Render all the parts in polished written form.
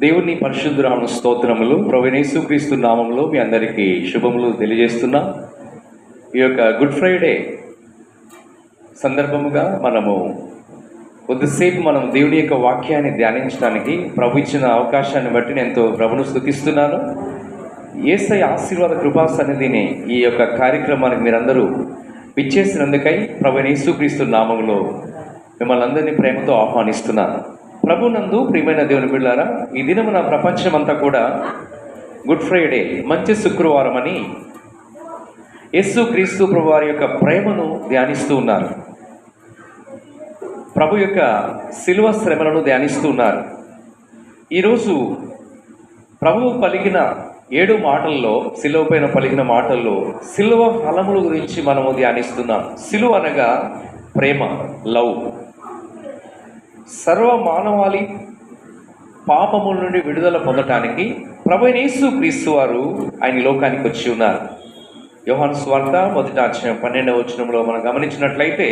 దేవుని పరిశుద్ధ స్తోత్రములు. ప్రభువైన యేసుక్రీస్తు నామములో మీ అందరికీ శుభములు తెలియజేస్తున్నా. ఈ యొక్క గుడ్ ఫ్రైడే సందర్భముగా మనము కొద్దిసేపు దేవుని యొక్క వాక్యాన్ని ధ్యానించడానికి ప్రభు ఇచ్చిన అవకాశాన్ని బట్టి నేను ఎంతో ప్రభును స్తుతిస్తున్నాను. యేసయ్య ఆశీర్వాద కృపా సన్నిధిని ఈ యొక్క కార్యక్రమానికి మీరందరూ పిచ్చేసినందుకై ప్రభువైన యేసుక్రీస్తు నామములో మిమ్మల్ని అందరినీ ప్రేమతో ఆహ్వానిస్తున్నాను. ప్రభునందు ప్రియమైన దేవుని బిడ్డలారా, ఈ దినమున ప్రపంచమంతా కూడా గుడ్ ఫ్రైడే, మంచి శుక్రవారం అని యేసుక్రీస్తు ప్రభు వారి యొక్క ప్రేమను ధ్యానిస్తూ ఉన్నారు. ప్రభు యొక్క శిలువ శ్రమలను ధ్యానిస్తూ ఉన్నారు. ఈరోజు ప్రభువు పలికిన 7 మాటల్లో, శిలువ పైన పలికిన మాటల్లో శిలువ ఫలముల గురించి మనము ధ్యానిస్తున్నాం. శిలువ అనగా ప్రేమ, లవ్. సర్వ మానవాళి పాపముల నుండి విడుదల పొందటానికి ప్రభువైన యేసుక్రీస్తు వారు ఆయన లోకానికి వచ్చి ఉన్నారు. యోహాను సువార్త 1వ అధ్యాయం 12వ వచనంలో మనం గమనించినట్లయితే,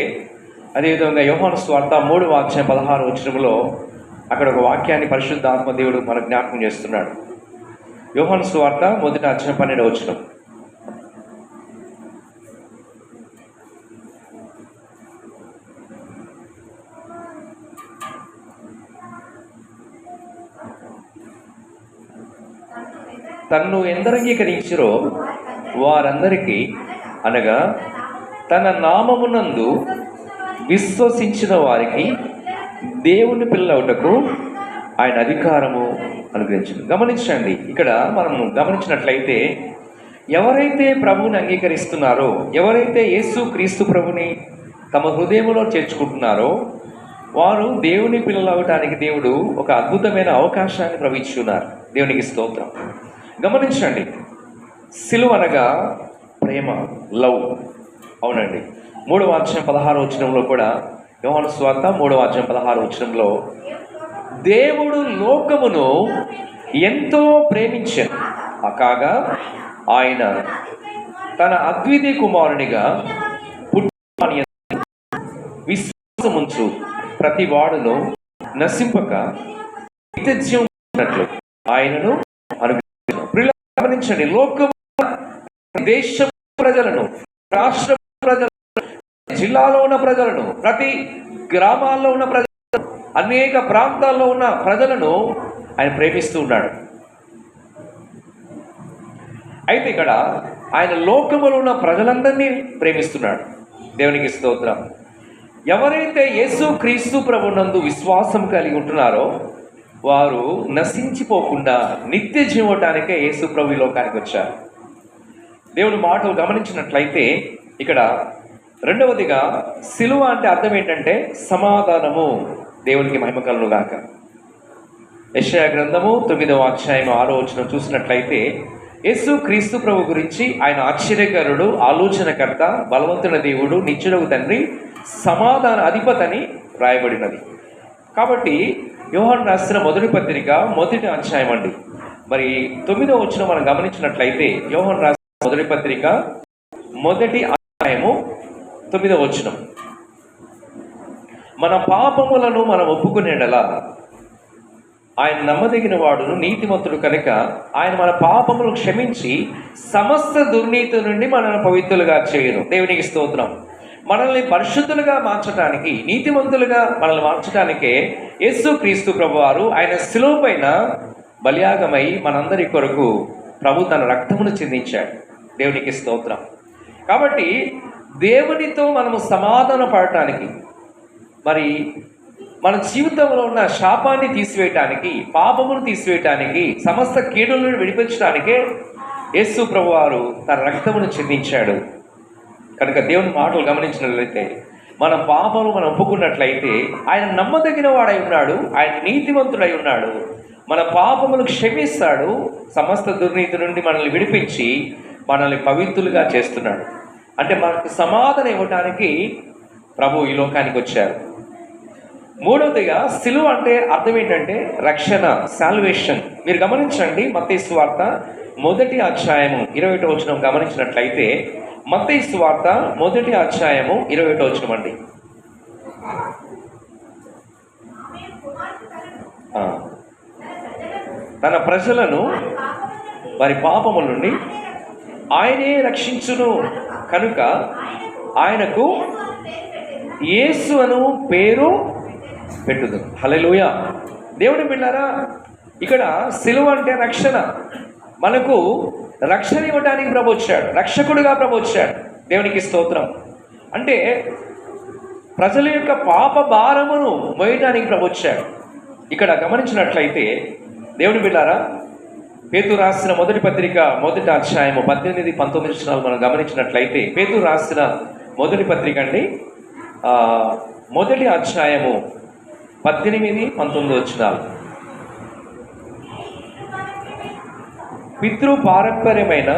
అదేవిధంగా యోహాను సువార్త 3వ అధ్యాయం 16వ వచనంలో అక్కడ ఒక వాక్యాన్ని పరిశుద్ధ ఆత్మదేవుడు మనకు జ్ఞాపకం చేస్తున్నాడు. యోహాను సువార్త 1వ అధ్యాయం 12వ వచనం. తన్ను ఎందరంగీకరించిరో వారందరికీ, అనగా తన నామమునందు విశ్వసించిన వారికి దేవుని పిల్లవుటకు ఆయన అధికారము అనుగ్రహించింది. గమనించండి, ఇక్కడ మనము గమనించినట్లయితే ఎవరైతే ప్రభువుని అంగీకరిస్తున్నారో, ఎవరైతే యేసుక్రీస్తు ప్రభుని తమ హృదయంలో చేర్చుకుంటున్నారో వారు దేవుని పిల్లలు అవటానికి దేవుడు ఒక అద్భుతమైన అవకాశాన్ని ప్రవహించున్నారు. దేవునికి స్తోత్రం. గమనించండి, సిలువ అనగా ప్రేమ, లవ్. అవునండి. 3వ అధ్యాయం 16వ వచనంలో కూడా, యోహాను సువార్త 3వ అధ్యాయం 16వ వచనంలో, దేవుడు లోకమును ఎంతో ప్రేమించాడు కాగా ఆయన తన అద్వితీయ కుమారునిగా పుట్టిన విశ్వాసముంచు ప్రతి వాడును నశింపక నిత్యజీవం ఉన్నట్లు ఆయనను గమనించండి. లోకం, దేశ ప్రజలను, రాష్ట్ర ప్రజలను, జిల్లాలో ఉన్న ప్రజలను, ప్రతి గ్రామాల్లో ఉన్న ప్రజలను, అనేక ప్రాంతాల్లో ఉన్న ప్రజలను ఆయన ప్రేమిస్తూ ఉన్నాడు. అయితే ఇక్కడ ఆయన లోకములో ఉన్న ప్రజలందరినీ ప్రేమిస్తున్నాడు. దేవునికి స్తోత్రం. ఎవరైతే యేసుక్రీస్తు ప్రభునందు విశ్వాసం కలిగి ఉంటున్నారో వారు నశించిపోకుండా నిత్య జీవటానికే యేసు ప్రభు ఈ లోకానికి వచ్చారు. దేవుని మాటలు గమనించినట్లయితే ఇక్కడ రెండవదిగా సిలువ అంటే అర్థం ఏంటంటే సమాధానము. దేవునికి మహిమ కలుగును గాక. యెషయా గ్రంథము 9వ అధ్యాయం 6వ వచనం చూసినట్లయితే యేసుక్రీస్తు ప్రభు గురించి ఆయన ఆశ్చర్యకరుడు, ఆలోచనకర్త, బలవంతుని దేవుడు, నిత్యుడగు తండ్రి, సమాధాన అధిపతి అని రాయబడినది. కాబట్టి యోహాను రాసిన మొదటి పత్రిక 1వ అధ్యాయం అండి. మరి 9వ వచనం మనం గమనించినట్లయితే యోహాను రాసిన మొదటి పత్రిక 1వ అధ్యాయము 9వ వచనం, మన పాపములను మనం ఒప్పుకునేలా ఆయన నమ్మదగిన వాడును నీతిమంతుడు కనుక ఆయన మన పాపములను క్షమించి సమస్త దుర్నీతి నుండి మనల్ని పవిత్రులుగా చేయను. దేవునికి స్తోత్రం. మనల్ని పరిశుద్ధులుగా మార్చడానికి, నీతిమంతులుగా మనల్ని మార్చడానికే యేసుక్రీస్తు ప్రభువారు ఆయన శిలువ పైన బలియాగమై మనందరి కొరకు ప్రభు తన రక్తమును చిందించాడు. దేవునికి స్తోత్రం. కాబట్టి దేవునితో మనము సమాధాన పడటానికి, మరి మన జీవితంలో ఉన్న శాపాన్ని తీసివేయటానికి, పాపమును తీసివేయటానికి, సమస్త కీడులను విడిపించడానికే యేసు ప్రభువారు తన రక్తమును చిందించాడు. కనుక దేవుని మాటలు గమనించినట్లయితే మన పాపము మనం ఒప్పుకున్నట్లయితే ఆయన నమ్మదగిన వాడై ఉన్నాడు, ఆయన నీతివంతుడై ఉన్నాడు, మన పాపములు క్షమిస్తాడు, సమస్త దుర్నీతి నుండి మనల్ని విడిపించి మనల్ని పవిత్రులుగా చేస్తున్నాడు. అంటే మనకు సమాధానం ఇవ్వటానికి ప్రభు ఈ లోకానికి వచ్చారు. మూడవదిగా సిలువ అంటే అర్థం ఏంటంటే రక్షణ, సాల్వేషన్. మీరు గమనించండి, మత్తయి సువార్త 1వ అధ్యాయము 21వ వచనం గమనించినట్లయితే, మత్తయి సువార్త 1వ అధ్యాయము 21వ వచనం అండి. తన ప్రజలను వారి పాపముల నుండి ఆయనే రక్షించును కనుక ఆయనకు యేసు అను పేరు పెట్టుదు. హల్లెలూయా. దేవుని బిడ్డలారా, ఇక్కడ సిలువ అంటే రక్షణ. మనకు రక్షణ ఇవ్వడానికి ప్రభు వచ్చాడు, రక్షకుడుగా ప్రభు వచ్చాడు. దేవునికి స్తోత్రం. అంటే ప్రజల యొక్క పాప భారమును మోయడానికి ప్రభు వచ్చాడు. ఇక్కడ గమనించినట్లయితే దేవుని బిడ్డలారా, పేతురు రాసిన మొదటి పత్రిక 1వ అధ్యాయము 18-19 మనం గమనించినట్లయితే, పేతురు రాసిన మొదటి పత్రిక అండి, 1వ అధ్యాయము 18-19. పితృ పారంపర్యమైన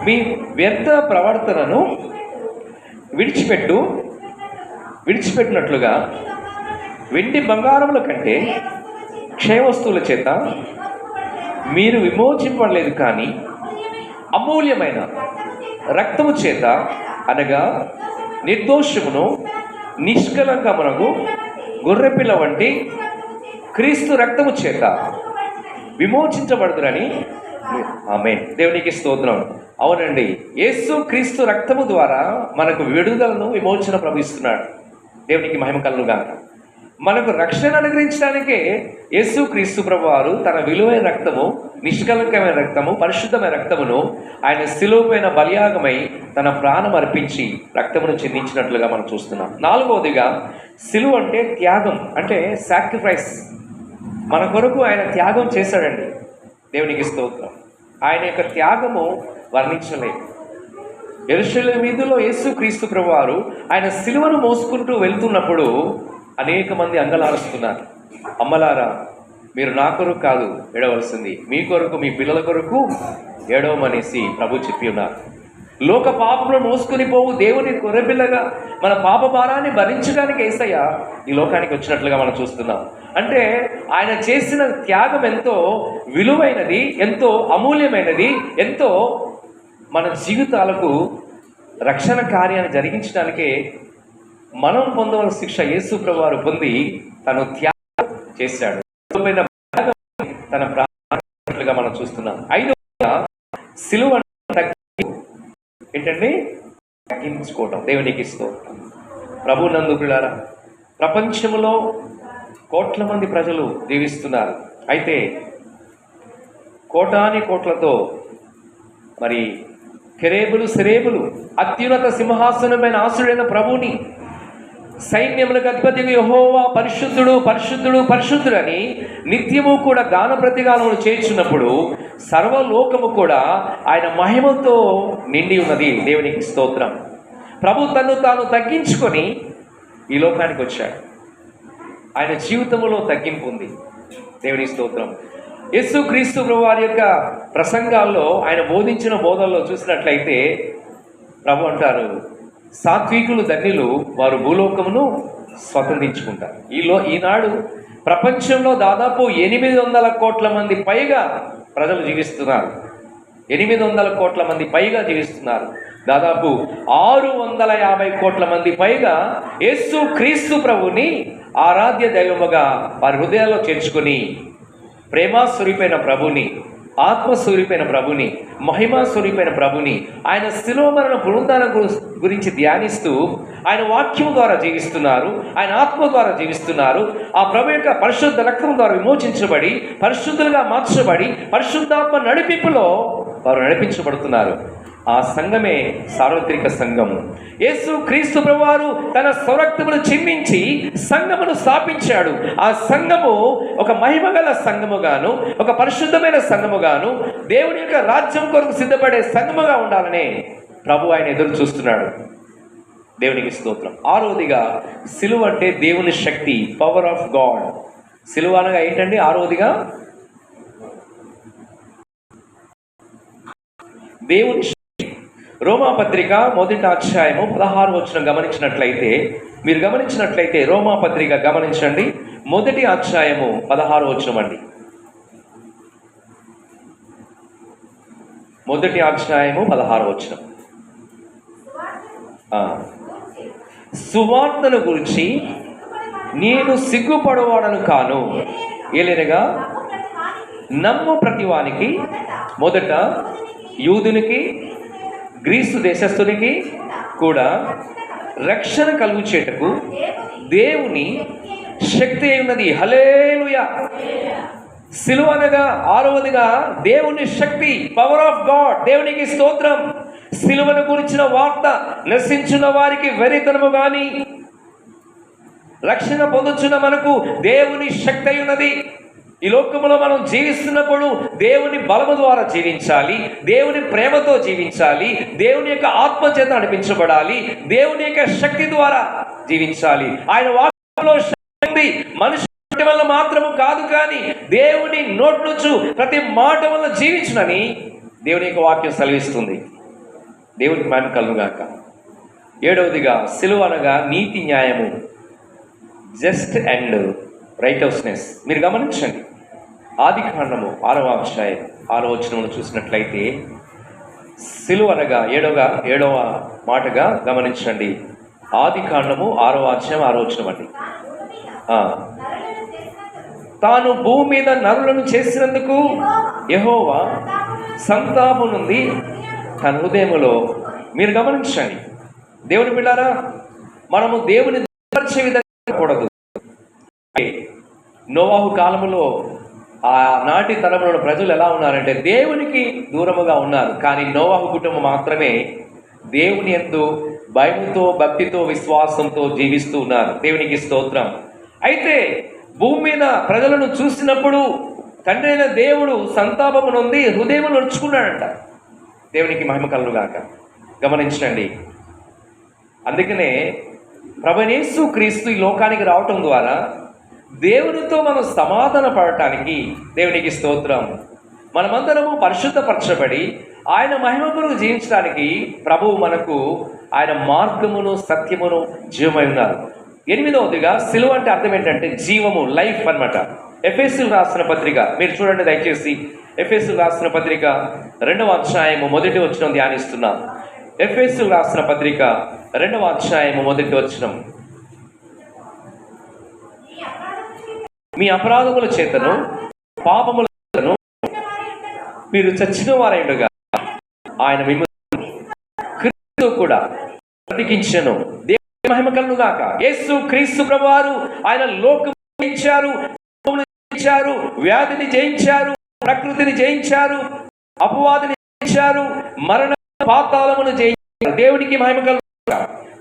మీ వ్యర్థ ప్రవర్తనను విడిచిపెట్టినట్లుగా వెండి బంగారముల కంటే క్షయవస్తువుల చేత మీరు విమోచింపడలేదు, కానీ అమూల్యమైన రక్తము చేత, అనగా నిర్దోషమును నిష్కలంకమునకు గొర్రెపిల్ల వంటి క్రీస్తు రక్తము చేత విమోచించబడుదురని. ఆమేన్. దేవునికి స్తోత్రం. అవునండి, యేసు క్రీస్తు రక్తము ద్వారా మనకు విడుదలను, విమోచన ప్రవహిస్తున్నాడు. దేవునికి మహిమ కలుగుగాక. మనకు రక్షణ అనుగ్రహించడానికే యేసు క్రీస్తు ప్రభు వారు తన విలువైన రక్తము, నిష్కలంకమైన రక్తము, పరిశుద్ధమైన రక్తమును ఆయన శిలువపైన బలియాగమై తన ప్రాణం అర్పించి రక్తమును చెందించినట్లుగా మనం చూస్తున్నాం. 4వదిగా, సిలువ అంటే త్యాగం, అంటే సాక్రిఫైస్. మన కొరకు ఆయన త్యాగం చేశాడండి. దేవునికి స్తోత్రం. ఆయన యొక్క త్యాగము వర్ణించలేదు. యెరూషలేము వీధుల్లో యేసు క్రీస్తు ప్రభు వారు ఆయన సిలువను మోసుకుంటూ వెళ్తున్నప్పుడు అనేక మంది అంగలారుస్తున్నారు. అమ్మలారా, మీరు నా కొరకు కాదు ఏడవలసింది, మీ కొరకు, మీ పిల్లల కొరకు ఏడవమనేసి ప్రభు చెప్పి ఉన్నారు. లోక పాపములను మోసుకొని పోవు దేవుని గొర్రెపిల్లగా మన పాప భారాన్ని భరించడానికి యేసయ్య ఈ లోకానికి వచ్చినట్లుగా మనం చూస్తున్నాం. అంటే ఆయన చేసిన త్యాగం ఎంతో విలువైనది, ఎంతో అమూల్యమైనది, ఎంతో మన జీవితాలకు రక్షణ కార్యాన్ని జరిగించడానికే మనం పొందవలసిన శిక్ష యేసు ప్రభు వారు పొంది తను త్యాగం చేశాడు. తన ప్రాణంగా మనం చూస్తున్నాం. 5వదిగా, సిలువ ఏంటండి? తగ్గించుకోవటం. దేవునికి స్తోత్రం. ప్రభు నందు పిల్లారా, ప్రపంచంలో కోట్ల మంది ప్రజలు జీవిస్తున్నారు. అయితే కోటాని కోట్లతో మరి కెరేబులు, సెరేబులు, అత్యున్నత సింహాసనమైన ఆసుడైన ప్రభుని, సైన్యములకు అధిపతి యెహోవా పరిశుద్ధుడు, పరిశుద్ధుడు, పరిశుద్ధుడు అని నిత్యము కూడా గాన ప్రతిగానములు చేర్చున్నప్పుడు సర్వలోకము కూడా ఆయన మహిమతో నిండి ఉన్నది. దేవునికి స్తోత్రం. ప్రభు తను తాను తగ్గించుకొని ఈ లోకానికి వచ్చాడు. ఆయన జీవితంలో తగ్గింపు ఉంది. దేవునికి స్తోత్రం. యేసు క్రీస్తు ప్రభు వారి యొక్క ప్రసంగాల్లో, ఆయన బోధించిన బోధనలో చూసినట్లయితే ప్రభు అంటారు, సాత్వికులు ధన్యులు, వారు భూలోకమును స్వతంత్రించుకుంటారు. ఈనాడు ప్రపంచంలో దాదాపు 800 కోట్ల మంది పైగా ప్రజలు జీవిస్తున్నారు. 800 కోట్ల మంది పైగా జీవిస్తున్నారు. దాదాపు 650 కోట్ల మంది పైగా యేసు క్రీస్తు ప్రభుని ఆరాధ్య దైవముగా వారి హృదయాల్లో చేర్చుకొని ప్రేమాస్వరూపైన ప్రభుని, ఆత్మస్వరూపైన ప్రభుని, మహిమాస్వరూపైన ప్రభుని, ఆయన శిలువ మరణ పునరుద్ధానం గురించి ధ్యానిస్తూ ఆయన వాక్యం ద్వారా జీవిస్తున్నారు, ఆయన ఆత్మ ద్వారా జీవిస్తున్నారు. ఆ ప్రభు యొక్క పరిశుద్ధ రక్తం ద్వారా విమోచించబడి, పరిశుద్ధులుగా మార్చబడి, పరిశుద్ధాత్మ నడిపింపులో వారు నడిపించబడుతున్నారు. ఆ సంఘమే సార్వత్రిక సంఘము. యేసు క్రీస్తు ప్రభువారు తన స్వరక్తమును చిందించి సంఘమును స్థాపించాడు. ఆ సంఘము ఒక మహిమగల సంఘముగాను, ఒక పరిశుద్ధమైన సంఘముగాను, దేవుని యొక్క రాజ్యం కొరకు సిద్ధపడే సంఘముగా ఉండాలనే ప్రభు ఆయన ఎదురు చూస్తున్నాడు. దేవునికి స్తోత్రం. 6వదిగా, సిలువ అంటే దేవుని శక్తి, పవర్ ఆఫ్ గాడ్. సిలువ అనగా ఏంటండి? 6వదిగా దేవుని శక్తి. రోమాపత్రిక 1వ అధ్యాయము 16వ వచనం మీరు గమనించినట్లయితే రోమాపత్రిక గమనించండి. 1వ అధ్యాయము 16వ వచనం అండి. 1వ అధ్యాయము 16వ వచనం. సువార్తను గురించి నేను సిగ్గుపడవాడను కాను, ఏలనగా నమ్ము ప్రతివానికి మొదట యూదునికి గ్రీసు దేశస్థునికి కూడా రక్షణ కలుగు చేటకు దేవుని శక్తి ఉన్నది. హల్లెలూయా. సిలువ అనగా ఆరవదిగా దేవుని శక్తి, పవర్ ఆఫ్ గాడ్. దేవునికి స్తోత్రం. సిలువను గురించిన వార్త నశించిన వారికి వెరితనము గాని రక్షణ పొందుచున్న మనకు దేవుని శక్తి అయి ఉన్నది. ఈ లోకంలో మనం జీవిస్తున్నప్పుడు దేవుని బలము ద్వారా జీవించాలి, దేవుని ప్రేమతో జీవించాలి, దేవుని యొక్క ఆత్మ చేత నడిపించబడాలి, దేవుని యొక్క శక్తి ద్వారా జీవించాలి. ఆయన వాక్యంలో శక్తి మనిషి వల్ల మాత్రము కాదు, కానీ దేవుని నోట్లుచు ప్రతి మాట వల్ల జీవించునని దేవుని యొక్క వాక్యం సెలవిస్తుంది. దేవునికి మహిమ కలుగుగాక. ఏడవదిగా సిలువ అనగా నీతి, న్యాయము, జస్ట్ అండ్ రైటౌస్నెస్. మీరు గమనించండి, ఆదికాండము 6వ అధ్యాయం 6వ వచనమును చూసినట్లయితే సిలువ అనగా ఏడవ మాటగా గమనించండి. ఆదికాండము 6వ అధ్యాయం 6వ వచనం అండి. తాను భూమి మీద నరులను చేసినందుకు యెహోవా సంతాపం నుండి తన హృదయములో. మీరు గమనించండి దేవుని బిడ్డారా, మనము దేవుని దూరపరిచే విధంగా కూడదు. నోవాహు కాలములో ఆ నాటి తరంలో ప్రజలు ఎలా ఉన్నారంటే దేవునికి దూరముగా ఉన్నారు, కానీ నోవాహు కుటుంబం మాత్రమే దేవుని యందు భయముతో, భక్తితో, విశ్వాసంతో జీవిస్తూ ఉన్నారు. దేవునికి స్తోత్రం. అయితే భూమి మీద ప్రజలను చూసినప్పుడు తండ్రి అయిన దేవుడు సంతాపము నొంది హృదయం నొచ్చుకున్నాడంట. దేవునికి మహిమ కలుగుగాక. గమనించండి, అందుకనే ప్రభువైన యేసు క్రీస్తు ఈ లోకానికి రావటం ద్వారా దేవునితో మనం సమాధాన పడటానికి, దేవునికి స్తోత్రం, మనమందరము పరిశుద్ధపరచబడి ఆయన మహిమ కొరకు జీవించడానికి ప్రభువు మనకు ఆయన మార్గమును, సత్యమును, జీవమై ఉన్నారు. 8వదిగా సిలువ అంటే అర్థం ఏంటంటే జీవము, లైఫ్ అన్నమాట. ఎఫెసీయులు రాసిన పత్రిక మీరు చూడండి దయచేసి. ఎఫెసీయులు రాసిన పత్రిక 2వ అధ్యాయము 1వ వచనం ధ్యానిస్తున్నాం. ఎఫెసీయులు రాసిన పత్రిక 2వ అధ్యాయము 1వ వచనం. మీ అపరాధముల చేతను పాపముల చేతను మీరు చచ్చిన వారైనగా ఆయన మిమ్మల్ని క్రీస్తు కూడా బ్రతికించెను. మహిమ కలుగుగాక. యేసు క్రీస్తు ప్రభువారు ఆయన లోకం జయించారు, వ్యాధిని జయించారు, ప్రకృతిని జయించారు, అపవాదిని జయించారు, మరణ పాతాళమును జయించారు. దేవునికి మహిమ కలుగుగాక.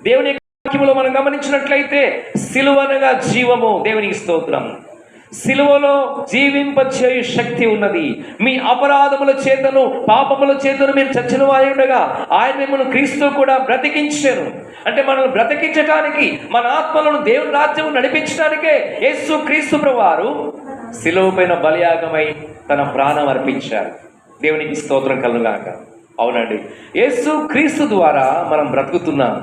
దేవుని వాక్యములో మనం గమనించినట్లయితే సిలువ అనగా జీవము. దేవునికి స్తోత్రం. సిలువలో జీవింపచేయు శక్తి ఉన్నది. మీ అపరాధముల చేతను, పాపముల చేతను మీరు చచ్చిన వారి ఉండగా ఆయన మిమ్మల్ని క్రీస్తు కూడా బ్రతికించారు. అంటే మనల్ని బ్రతికించడానికి, మన ఆత్మలను దేవుని రాజ్యం నడిపించడానికే యేసు క్రీస్తు ప్రభువారు సిలువ పైన బలియాగమై తన ప్రాణం అర్పించారు. దేవునికి స్తోత్రం కలుగుగాక. అవునండి, యేసు క్రీస్తు ద్వారా మనం బ్రతుకుతున్నాం.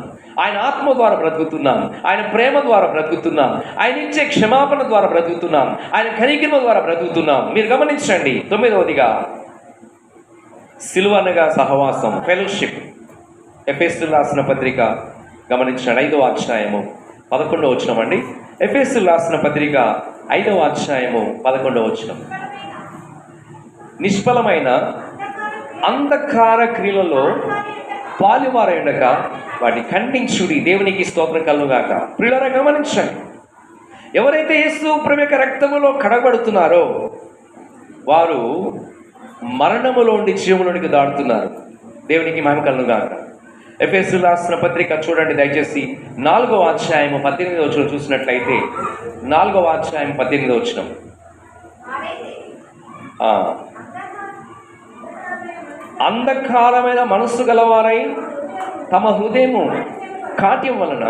ఆయన ఆత్మ ద్వారా బ్రతుకుతున్నాం, ఆయన ప్రేమ ద్వారా బ్రతుకుతున్నాం, ఆయన ఇచ్చే క్షమాపణ ద్వారా బ్రతుకుతున్నాం, ఆయన కనికరమ ద్వారా బ్రతుకుతున్నాం. మీరు గమనించండి 9వదిగా సిలువ అనగా సహవాసం, ఫెలోషిప్. ఎఫెసీయులు రాసిన పత్రిక గమనించండి 5వ అధ్యాయము 11వ వచనం అండి. ఎఫెసీయులు రాసిన పత్రిక 5వ అధ్యాయము 11వ వచనం. నిష్ఫలమైన అంధకార క్రియలలో పాలువారైండక వాటిని ఖండించుడి. దేవునికి స్తోత్రం కలుగుగాక. ప్రియులారా గమనించండి, ఎవరైతే యేసు ప్రభు యొక్క రక్తములో కడగబడుతున్నారో వారు మరణములోండి జీవములోనికి దాటుతున్నారు. దేవునికి మహిమ కలుగుగాక. ఎఫెసీయులు రాసిన పత్రిక చూడండి దయచేసి 4వ అధ్యాయము 18వ వచనం చూసినట్లయితే 4వ అధ్యాయం 18వ వచనం. అంధకారమైన మనస్సు గలవారై తమ హృదయము కాట్యం వలన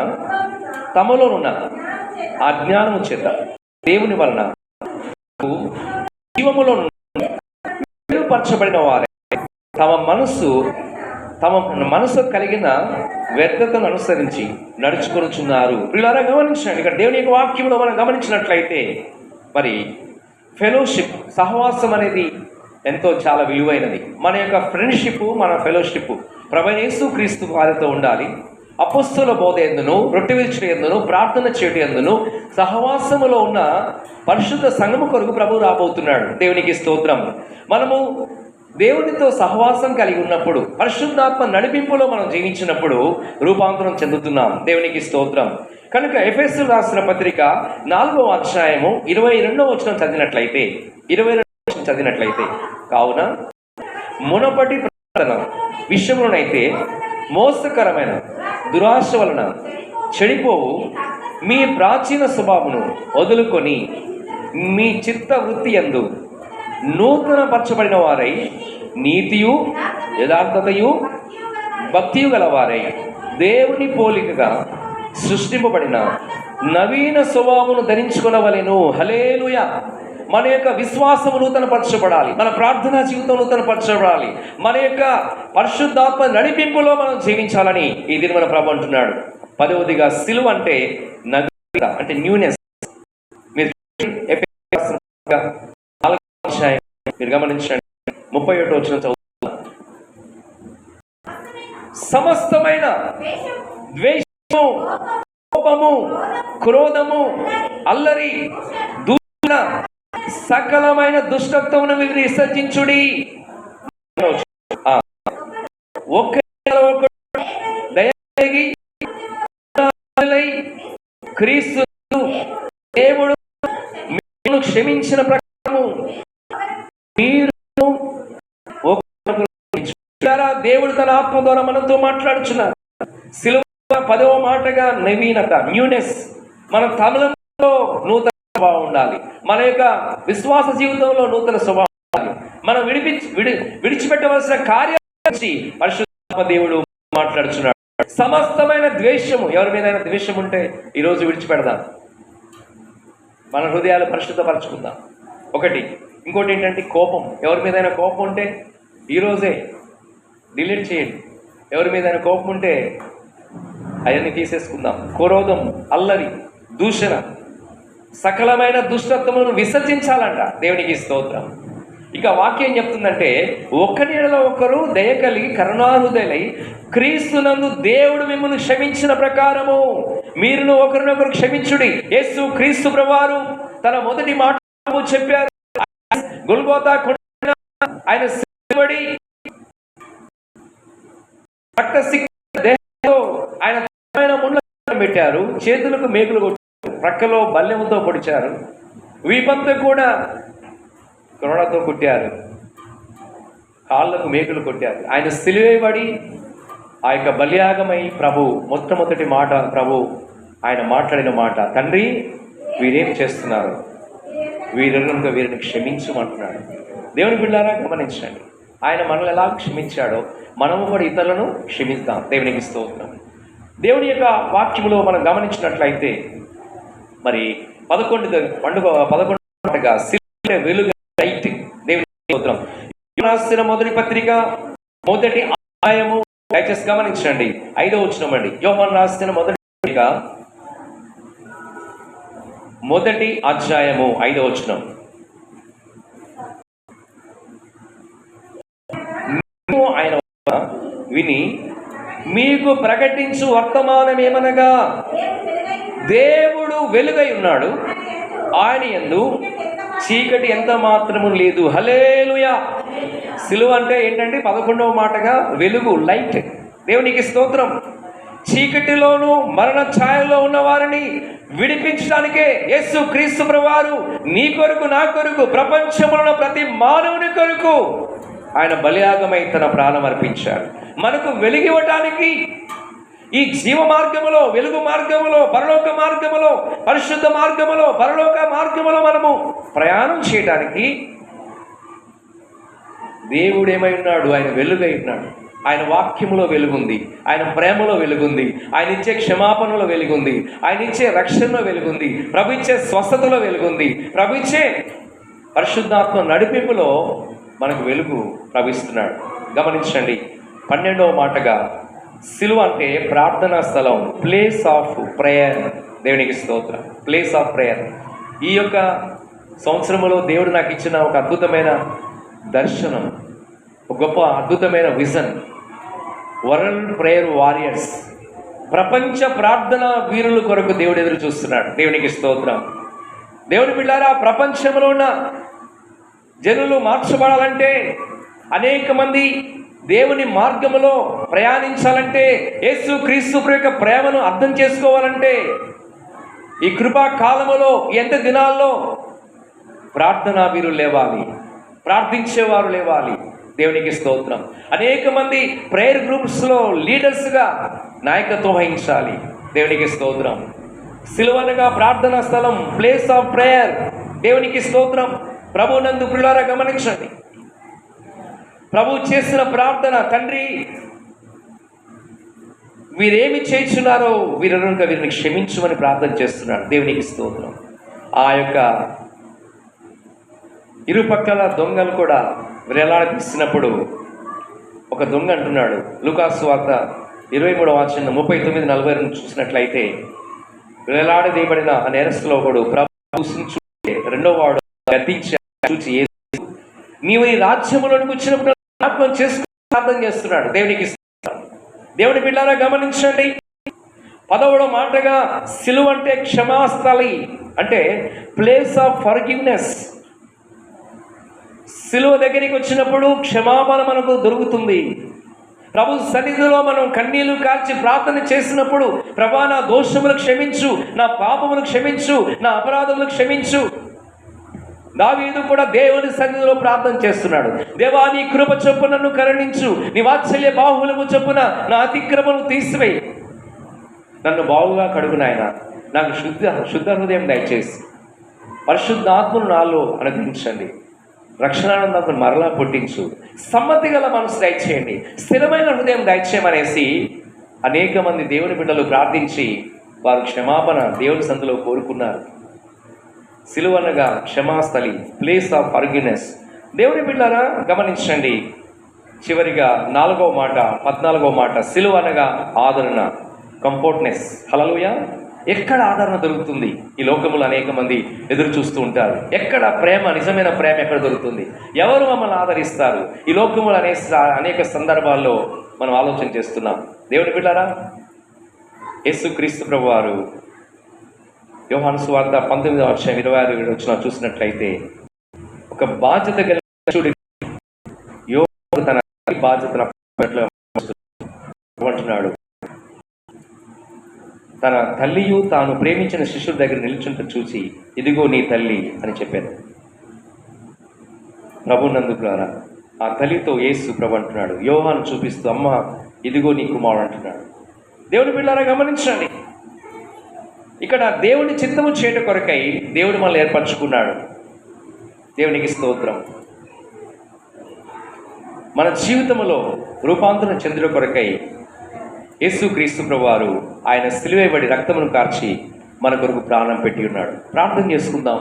తమలోనున్న అజ్ఞానము చేత దేవుని వలన జీవములో పరచబడిన వారే తమ మనసు కలిగిన వ్యర్థతను అనుసరించి నడుచుకొనుచున్నారు. వీళ్ళారా గమనించండి, ఇక్కడ దేవుని యొక్క వాక్యంలో మనం గమనించినట్లయితే మరి ఫెలోషిప్, సహవాసం అనేది ఎంతో చాలా విలువైనది. మన యొక్క ఫ్రెండ్షిప్, మన ఫెలోషిప్ ప్రభువైన యేసు క్రీస్తు వారితో ఉండాలి. అపొస్తలుల బోధ యందును, రొట్టె విరుచుట యందును, ప్రార్థన చేయుట యందును, సహవాసములో ఉన్న పరిశుద్ధ సంఘము కొరకు ప్రభు రాబోతున్నాడు. దేవునికి స్తోత్రం. మనము దేవునితో సహవాసం కలిగి ఉన్నప్పుడు, పరిశుద్ధాత్మ నడిపింపులో మనం జీవించినప్పుడు రూపాంతరం చెందుతున్నాం. దేవునికి స్తోత్రం. కనుక ఎఫెసీయులకు రాసిన పత్రిక 4వ అధ్యాయము 22వ వచనం చదివినట్లయితే కావున మునపటి ప్రార్థన విషయంలోనైతే మోసకరమైన దురాశ వలన చెడిపోవు మీ ప్రాచీన స్వభావమును వదులుకొని మీ చిత్త వృత్తి యందు నూతన పరచబడిన వారై నీతియు యథార్థతయు భక్తియు గలవారై దేవుని పోలికగా సృష్టింపబడిన నవీన స్వభావమును ధరించుకొనవలెను. హల్లెలూయా. మన యొక్క విశ్వాసము నూతనపరచబడాలి, మన ప్రార్థనా జీవితం నూతనపరచబడాలి, మన యొక్క పరిశుద్ధాత్మ నడిపింపులో మనం జీవించాలని ఈ దినమున ప్రభు అంటున్నాడు. 10వదిగా సిలువ అంటే నవీనత, అంటే న్యూనెస్. మీరు గమనించండి, 31వ వచనం చదువుతున్నా. సమస్తమైన ద్వేషము, కోపము, క్రోధము, అల్లరి, దూషణ, సకలమైన దుష్టత్వమును విసర్జించుడి. క్రీస్తు దేవుడు మిమ్మల్ని క్షమించిన ప్రకారము మీరు దేవుడు తన ఆత్మ ద్వారా మనతో మాట్లాడుచున్నారు. సిలువ 10వ మాటగా నవీనత, న్యూనెస్. మన తమిళంలో నూతన స్వభావం ఉండాలి, మన యొక్క విశ్వాస జీవితంలో నూతన స్వభావం ఉండాలి. మనం విడిచిపెట్టవలసిన కార్యాన్ని పరిశుద్ధాత్మ దేవుడు మాట్లాడుచున్నాడు. సమస్తమైన ద్వేషము, ఎవరి మీద ద్వేషం ఉంటే ఈరోజు విడిచిపెడదాం, మన హృదయాలు పరిశుద్ధపరచుకుందాం. ఒకటి. ఇంకోటి ఏంటంటే కోపం. ఎవరి మీదైనా కోపం ఉంటే ఈరోజే డిలీట్ చేయండి. ఎవరి మీదైనా కోపం ఉంటే అవన్నీ తీసేసుకుందాం. క్రోధం, అల్లరి, దూషణ, సకలమైన దుష్టత్వమును విసర్జించాలంట. దేవునికి స్తోత్రం. ఇక వాక్యం చెప్తుందంటే, ఒకరి ఎడల ఒకరు దయ కలిగి కరుణాహృదయులై క్రీస్తునందు దేవుడు మిమ్మల్ని క్షమించిన ప్రకారము మీరును ఒకరినొకరు క్షమించుడి. యేసు క్రీస్తు ప్రభువారు తన మొదటి మాట చెప్పారు. గొల్గోతా కొండ ఆయన సిలువబడి దేహంలో ఆయన ముళ్ళను పెట్టారు, చేతులకు మేకులు కొట్టారు, ప్రక్కలో బల్లెముతో పొడిచారు, వీపంతా కూడా కొరడాతో కొట్టారు, కాళ్ళకు మేకులు కొట్టారు. ఆయన సిలువేయబడి ఆ యొక్క బలియాగమై ప్రభు మొట్టమొదటి మాట ప్రభు ఆయన మాట్లాడిన మాట, తండ్రి వీరేం చేస్తున్నారు, వీరిని క్షమించమంటున్నాడు. దేవుని బిడ్డలారా గమనించండి, ఆయన మనల్ని ఎలా క్షమించాడో మనము కూడా ఇతరులను క్షమిస్తాం. దేవునికి స్తోత్రం. దేవుని యొక్క వాక్యములో మనం గమనించినట్లయితే మరి 11గా సిలువ వెలుగు, లైట్. దేవునికి స్తోత్రం. రాసిన మొదటి పత్రిక మొదటి అధ్యాయము, దయచేసి గమనించండి, 5వ వచనం అండి. యోహాను రాసిన మొదటి పత్రిక మొదటి అధ్యాయము 5వ వచనం. ఆయన విని మీకు ప్రకటించు వర్తమానం ఏమనగా, దేవుడు వెలుగై ఉన్నాడు, ఆయన యందు చీకటి ఎంత మాత్రము లేదు. హల్లెలూయా. సిలువ అంటే ఏంటంటే 11వ మాటగా వెలుగు, లైట్. దేవునికి స్తోత్రం. చీకటిలోను మరణ ఛాయలో ఉన్న వారిని విడిపించడానికే యేసు క్రీస్తు ప్రభువారు నీ కొరకు, నా కొరకు, ప్రపంచంలో ప్రతి మానవుని కొరకు ఆయన బలియాగమై తన ప్రాణం అర్పించాడు. మనకు వెలిగివ్వటానికి ఈ జీవ మార్గములో, వెలుగు మార్గములో, పరలోక మార్గములో, పరిశుద్ధ మార్గములో, పరలోక మార్గములో మనము ప్రయాణం చేయడానికి దేవుడు ఏమై ఉన్నాడు? ఆయన వెలుగై ఉన్నాడు. ఆయన వాక్యములో వెలుగుంది, ఆయన ప్రేమలో వెలుగుంది, ఆయన ఇచ్చే క్షమాపణలో వెలుగుంది, ఆయన ఇచ్చే రక్షణలో వెలుగుంది, ప్రభు ఇచ్చే స్వస్థతలో వెలుగుంది, ప్రభు ఇచ్చే పరిశుద్ధాత్మ నడిపింపులో మనకు వెలుగు ప్రవహిస్తున్నాడు. గమనించండి, 12వ మాటగా సిలువ అంటే ప్రార్థనా స్థలం, ప్లేస్ ఆఫ్ ప్రేయర్. దేవునికి స్తోత్రం. Place of prayer. ఈ యొక్క సంవత్సరంలో దేవుడు నాకు ఇచ్చిన ఒక అద్భుతమైన దర్శనం, ఒక గొప్ప అద్భుతమైన విజన్. వరల్డ్ ప్రేయర్ వారియర్స్, ప్రపంచ ప్రార్థన వీరుల కొరకు దేవుడు ఎదురు చూస్తున్నాడు. దేవునికి స్తోత్రం. దేవుని బిడ్డారా, ప్రపంచంలో ఉన్న జనులు మార్చబడాలంటే, అనేక మంది దేవుని మార్గములో ప్రయాణించాలంటే, యేసు క్రీస్తు యొక్క ప్రేమను అర్థం చేసుకోవాలంటే, ఈ కృపా కాలములో ఎంత దినాల్లో ప్రార్థనా వీరులు లేవాలి, ప్రార్థించేవారు లేవాలి. దేవునికి స్తోత్రం. అనేక మంది ప్రేయర్ గ్రూప్స్లో లీడర్స్గా నాయకత్వం వహించాలి. దేవునికి స్తోత్రం. సిలువనగా ప్రార్థనా స్థలం, ప్లేస్ ఆఫ్ ప్రేయర్. దేవునికి స్తోత్రం. ప్రభు నందు ప్రియులారా గమనించండి, ప్రభు చేసిన ప్రార్థన, తండ్రి వీరేమి చేస్తున్నారో వీరనుక వీరిని క్షమించమని ప్రార్థన చేస్తున్నాడు. దేవునికి స్తోత్రం. ఆ యొక్క ఇరుపక్కల దొంగలు కూడా వేలాడదీసినప్పుడు ఒక దొంగ అంటున్నాడు, లూకాసు వార్త 23:39-40 చూసినట్లయితే, వేలాడదీయబడిన ఆ నేరస్తులో ఒకడు ప్రభు చూసి రెండో వాడు గతించి చూచి, నీవు ఈ రాజ్యంలోనికి వచ్చినప్పుడు జ్ఞాపకం చేసుకుని ప్రార్థన చేస్తున్నాడు. దేవునికి దేవుని బిడ్డలారా గమనించండి. 10వ మాటగా సిలువ అంటే క్షమాస్థలి, అంటే ప్లేస్ ఆఫ్ ఫర్గివ్నెస్. సిలువ దగ్గరికి వచ్చినప్పుడు క్షమాపణ మనకు దొరుకుతుంది. ప్రభు సన్నిధిలో మనం కన్నీళ్లు కార్చి ప్రార్థన చేసినప్పుడు, ప్రభా నా దోషములు క్షమించు, నా పాపములు క్షమించు, నా అపరాధములు క్షమించు. దావీదు కూడా దేవుని సన్నిధిలో ప్రార్థన చేస్తున్నాడు. దేవా నీ కృప చొప్పున నన్ను కరుణించు, నీ వాత్సల్య బాహువులము చొప్పున నా అతిక్రమను తీసివేయి, నన్ను బాగుగా కడుగు నాయన, నాకు శుద్ధ హృదయం దయచేసి పరిశుద్ధ ఆత్మను నాలో అనుగ్రహించండి, రక్షణానందం మరలా పుట్టించు, సమ్మతి గల మనసు దయచేయండి, స్థిరమైన హృదయం దయచేయమనేసి అనేక మంది దేవుని బిడ్డలు ప్రార్థించి వారు క్షమాపణ దేవుని సందులో కోరుకున్నారు. సిలువనగా క్షమాస్థలి, ప్లేస్ ఆఫ్ ఫర్గివ్నెస్. దేవుని బిడ్డలారా గమనించండి. చివరిగా 4వ మాట, 14వ మాట, సిలువనగా ఆదరణ, కంఫర్ట్నెస్. హల్లెలూయా. ఎక్కడ ఆదరణ దొరుకుతుంది? ఈ లోకములు అనేక మంది ఎదురు చూస్తూ ఉంటారు. ఎక్కడ ప్రేమ, నిజమైన ప్రేమ ఎక్కడ దొరుకుతుంది? ఎవరు మమ్మల్ని ఆదరిస్తారు? ఈ లోకములు అనేక సందర్భాల్లో మనం ఆలోచన చేస్తున్నాం. దేవుని బిడ్డలారా, యేసుక్రీస్తు ప్రభువారు యోహాను సువార్త 19:26 చూసినట్లయితే, ఒక బాధ్యత కలిగిన యోహాను తన బాధ్యతను అంటున్నాడు, తన తల్లియు తాను ప్రేమించిన శిష్యుల దగ్గర నిల్చుంటూ చూసి, ఇదిగో నీ తల్లి అని చెప్పాను. ప్రభునందు ద్వారా ఆ తల్లితో యేసు ప్రభు అంటున్నాడు, యోహాను చూపిస్తూ, అమ్మ ఇదిగో నీ కుమారుడు అంటున్నాడు. దేవుని బిడ్డలారా గమనించండి. ఇక్కడ దేవుని చిత్తము చేయట కొరకై దేవుడు మనల్ని ఏర్పరచుకున్నాడు. దేవునికి స్తోత్రం. మన జీవితంలో రూపాంతరం చెందుట కొరకై యేసుక్రీస్తు ప్రభువారు ఆయన సిలువేయబడి రక్తమును కార్చి మన కొరకు ప్రాణం పెట్టి ఉన్నాడు. ప్రార్థన చేసుకుందాం.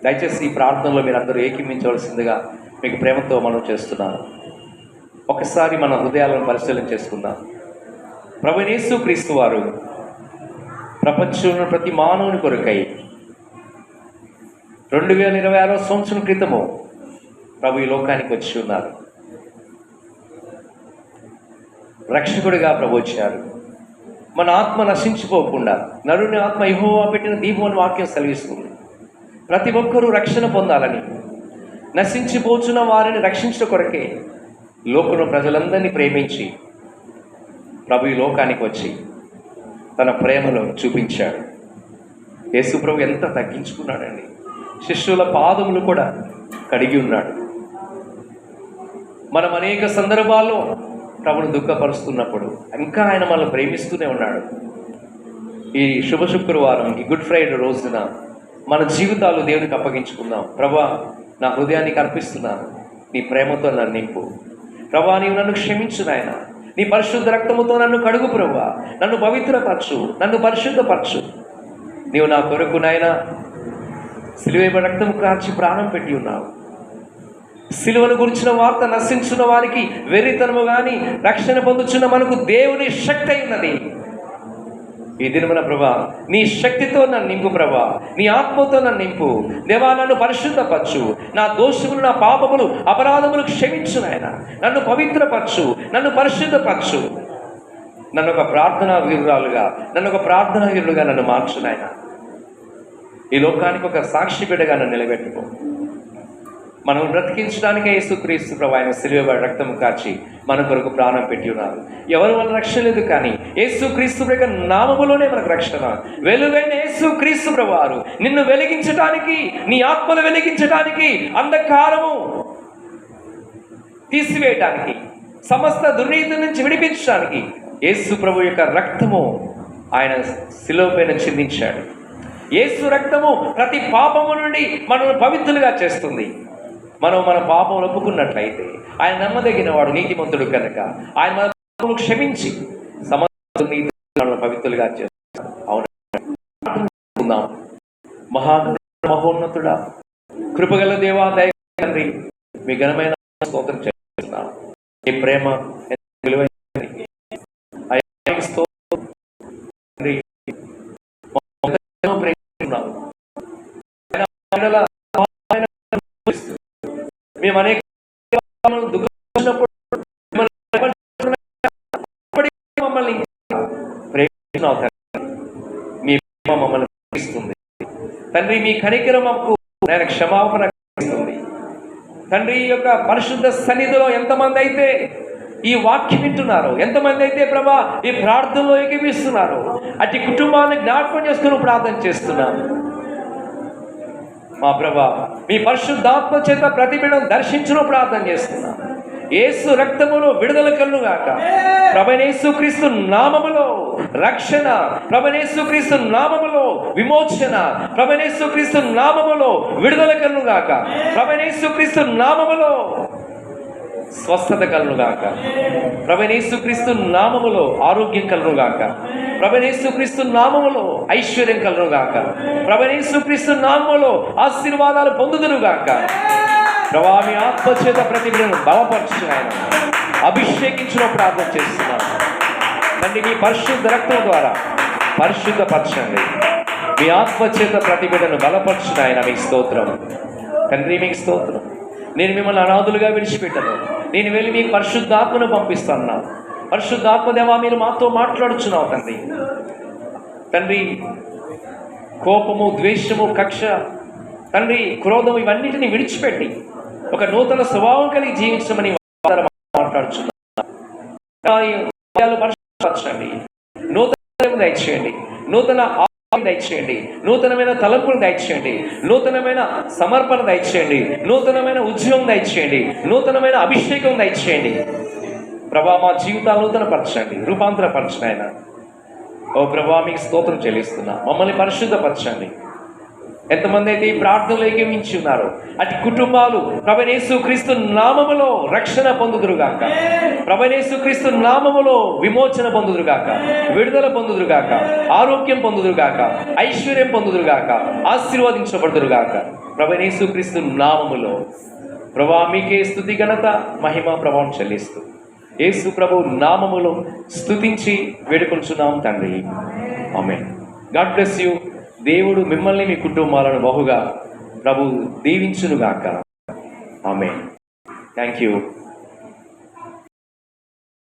దయచేసి ఈ ప్రార్థనలో మీరు అందరూ ఏకీమించవలసిందిగా మీకు ప్రేమతో మనం చేస్తున్నాను. ఒకసారి మన హృదయాలను పరిశీలన చేసుకుందాం. ప్రభువైన యేసుక్రీస్తు వారు ప్రపంచంలో ప్రతి మానవుని కొరకై 2026 సంవత్సరం క్రితము ప్రభు ఈ లోకానికి వచ్చి ఉన్నారు. రక్షకుడిగా ప్రభు వచ్చారు. మన ఆత్మ నశించిపోకుండా, నరుని ఆత్మ యెహోవా పెట్టిన దీపం అని వాక్యం సెలవిస్తుంది. ప్రతి ఒక్కరూ రక్షణ పొందాలని, నశించిపోచున్న వారిని రక్షించడం కొరకే లోకంలో ప్రజలందరినీ ప్రేమించి ప్రభు ఈ లోకానికి వచ్చి తన ప్రేమను చూపించాడు. యేసు ప్రభు ఎంత తగ్గించుకున్నాడండి. శిష్యుల పాదములు కూడా కడిగి ఉన్నాడు. మనం అనేక సందర్భాల్లో ప్రభుని దుఃఖపరుస్తున్నప్పుడు ఇంకా ఆయన మనల్ని ప్రేమిస్తూనే ఉన్నాడు. ఈ శుభ శుక్రవారం, ఈ గుడ్ ఫ్రైడే రోజున మన జీవితాలు దేవునికి అప్పగించుకుందాం. ప్రభా, నా హృదయానికి అర్పిస్తున్నాను, నీ ప్రేమతో నన్ను నింపు. ప్రభా, నీవు నన్ను క్షమించు నాయన, నీ పరిశుద్ధ రక్తముతో నన్ను కడుగు ప్రభువా, నన్ను పవిత్రపరచు, నన్ను పరిశుద్ధపరచు. నీవు నా కొరకు నాయన సిలువేయబడి రక్తము కార్చి ప్రాణం పెట్టి ఉన్నావు. సిలువను గురించిన వార్త నశించున్న వారికి వెర్రితనము కానీ, రక్షణ పొందుచున్న మనకు దేవుని శక్తి అయి ఉన్నది. ఈ దినమున ప్రభా, నీ శక్తితో నన్ను నింపు ప్రభా, నీ ఆత్మతో నన్ను నింపు దేవా, నన్ను పరిశుద్ధపరచు, నా దోషములు, నా పాపములు, అపరాధములు క్షమించు నాయన, నన్ను పవిత్రపరచు, నన్ను పరిశుద్ధపరచు. నన్ను ఒక ప్రార్థనా వీరురాలుగా, నన్ను ఒక ప్రార్థనా వీరుడుగా నన్ను మార్చు నాయన. ఈ లోకానికి ఒక సాక్షి బిడ్డగా నన్ను నిలబెట్టుకో. మనం బ్రతికించడానికే యేసుక్రీస్తు ప్రభు ఆయన సిలువ రక్తం కాచి మన కొరకు ప్రాణం పెట్టి ఉన్నారు. ఎవరి వల్ల రక్షణ లేదు, కానీ యేసుక్రీస్తు యొక్క నామములోనే మనకు రక్షణ. వెలుగైన యేసుక్రీస్తు ప్రభు వారు నిన్ను వెలిగించడానికి, నీ ఆత్మను వెలిగించడానికి, అంధకారము తీసివేయటానికి, సమస్త దుర్నీతి నుంచి విడిపించడానికి యేసు ప్రభు యొక్క రక్తము ఆయన శిలువ పైన చిందించాడు. యేసు రక్తము ప్రతి పాపము నుండి మనల్ని పవిత్రులుగా చేస్తుంది. మనం మన పాపం ఒప్పుకున్నట్లయితే ఆయన నమ్మదగిన వాడు, నీతిమంతుడు కనుక ఆయన మన పాపములు క్షమించి సమస్త నీతిని పవిత్రులుగా చేస్తాడు. అవునా? మహోన్నతుడా, కృపగల దేవా, దయ తండ్రి, మీ ఘనమైన స్తోత్రం చేస్తున్నాను. మీ ప్రేమ మేము అనేక మమ్మల్ని మమ్మల్ని ఇస్తుంది తండ్రి. మీ కనికరమకు నేను క్షమాపణ ఇస్తుంది తండ్రి. ఈ యొక్క పరిశుద్ధ సన్నిధిలో ఎంతమంది అయితే ఈ వాక్యం వింటున్నారు, ఎంతమంది అయితే ప్రభా ఈ ప్రార్థనలో ఏకీపిస్తున్నారు, అటు కుటుంబాన్ని జ్ఞాపకం చేసుకుని ప్రార్థన చేస్తున్నాను. మా ప్రభా, మీ పరిశుద్ధాత్మ చేత ప్రతి బిడ్డను దర్శించును ప్రార్థన చేస్తున్నాను. యేసు రక్తములో విడుదల కలుగుగాక. ప్రభువైన క్రీస్తు నామములో రక్షణ, ప్రభువైన క్రీస్తు నామములో విమోచన, ప్రభువైన క్రీస్తు నామములో విడుదల కలుగుగాక. ప్రభువైన క్రీస్తు నామములో స్వస్థత కలుగుగాక. ప్రభువైన క్రీస్తు నామములో ఆరోగ్యం కలుగుగాక. ప్రభువైన క్రీస్తు నామములో ఐశ్వర్యం కలుగుగాక. ప్రభువైన క్రీస్తు నామములో ఆశీర్వాదాలు పొందుదురుగాక. ప్రభా, మీ ఆత్మ చేత ప్రతి బిడ్డను బలపరచు, ఆయన అభిషేకించిన ప్రార్థన చేస్తున్నాను తండ్రి. మీ పరిశుద్ధ రక్తం ద్వారా పరిశుద్ధపరచండి. మీ ఆత్మ చేత ప్రతి బిడ్డను బలపరచు ఆయన. మీకు స్తోత్రం తండ్రి, మీకు స్తోత్రం. నేను మిమ్మల్ని అనాథులుగా విడిచిపెట్టను. నేను వెళ్ళి మీకు పరిశుద్ధాత్మను పంపిస్తున్నాను. పరిశుద్ధాత్మ దేవా, మీరు మాతో మాట్లాడుచున్నావు తండ్రి. తండ్రి, కోపము, ద్వేషము, కక్ష, తండ్రి, క్రోధము ఇవన్నిటిని విడిచిపెట్టి ఒక నూతన స్వభావం కలిగి జీవించమని మాట్లాడుచున్నాను. పరిశుద్ధపరచండి, నూతన దయచేయండి, నూతన దయచేయండి, నూతనమైన తలంపులు దయచేయండి, నూతనమైన సమర్పణ దయచేయండి, నూతనమైన ఉద్యోగం దయచేయండి, నూతనమైన అభిషేకం దయచేయండి. ప్రభా, మా జీవితాలు నూతనపరచండి, రూపాంతరపరచండి ఆయన. ఓ ప్రభా, మీకు స్తోత్రం చెల్లిస్తున్నా. మమ్మల్ని పరిశుద్ధపరచండి. ఎంతమంది అయితే ఈ ప్రార్థనలు ఏకీమించి ఉన్నారో అటు కుటుంబాలు ప్రభువైన యేసుక్రీస్తు నామములో రక్షణ పొందుదురుగాక. ప్రభువైన యేసుక్రీస్తు నామములో విమోచన పొందుదురుగాక, విడుదల పొందుదురుగాక, ఆరోగ్యం పొందుదురుగాక, ఐశ్వర్యం పొందుదురుగాక, ఆశీర్వదించబడుదురుగాక. ప్రభువైన యేసుక్రీస్తు నామములో ప్రభా, మీకే స్తుతి, ఘనత, మహిమ, ప్రభావం చెల్లిస్తూ యేసు ప్రభు నామములో స్తుతించి వేడుకొంచున్నాం తండ్రి. ఆమేన్. God bless you. దేవుడు మిమ్మల్ని, మీ కుటుంబాలను బహుగా ప్రభు దీవించునుగాక. ఆమేన్. Thank you.